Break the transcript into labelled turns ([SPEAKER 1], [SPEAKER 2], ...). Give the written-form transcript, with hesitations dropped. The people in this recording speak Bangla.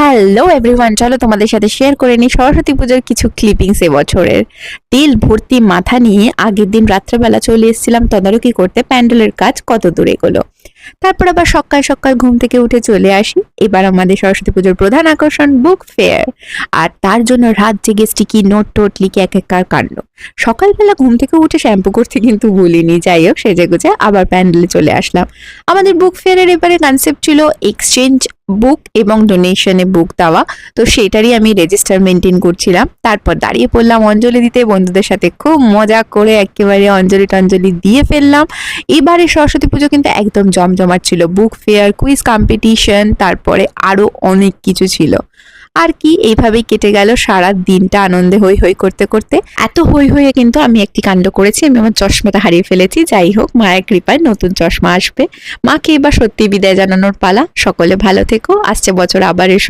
[SPEAKER 1] হ্যালো এভরিওয়ান, চলো তোমাদের সাথে শেয়ার করে নিই সরস্বতী পুজোর কিছু ক্লিপিংস এবছরের। তেল ভর্তি মাথা নিয়ে আগের দিন রাত্রেবেলা চলে এসেছিলাম তদারকি করতে প্যান্ডেলের কাজ কত দূরে এগোলো। তারপর আবার সকাল সকাল ঘুম থেকে উঠে চলে আসি। এবার আমাদের সরস্বতী পুজোর প্রধান আকর্ষণ বুক ফেয়ার, আর তার জন্য রাত জেগে স্টিকি নোট টোট লিখে এক একার কাণ্ড। সকালবেলা ঘুম থেকে উঠে শ্যাম্পু করতে কিন্তু ভুলিনি। যাই হোক, সেজে গুজে আবার প্যান্ডেলে চলে আসলাম। আমাদের বুক ফেয়ারের এবারে কনসেপ্ট ছিল এক্সচেঞ্জ বুক এবং ডোনেশনে বুক দেওয়া, তো সেটারই আমি রেজিস্টার মেনটেন করছিলাম। তারপর দাঁড়িয়ে পড়লাম অঞ্জলি দিতে, বন্ধুদের সাথে খুব মজা করে একেবারে অঞ্জলি টঞ্জলি দিয়ে ফেললাম। এবারে সরস্বতী পুজো কিন্তু একদম জমজমাট ছিল, বুক ফেয়ার, কুইজ কম্পিটিশন, তারপরে আরো অনেক কিছু ছিল। আর কি, এইভাবেই কেটে গেল সারা দিনটা আনন্দে হই হই করতে করতে। এত হই হইয়ে কিন্তু আমি একটি কাণ্ড করেছি, আমি আমার চশমাটা হারিয়ে ফেলেছি। যাই হোক, মায়ের কৃপায় নতুন চশমা আসবে। মাকে এবার সত্যি বিদায় জানানোর পালা। সকলে ভালো থেকো, আসছে বছর আবার এসো।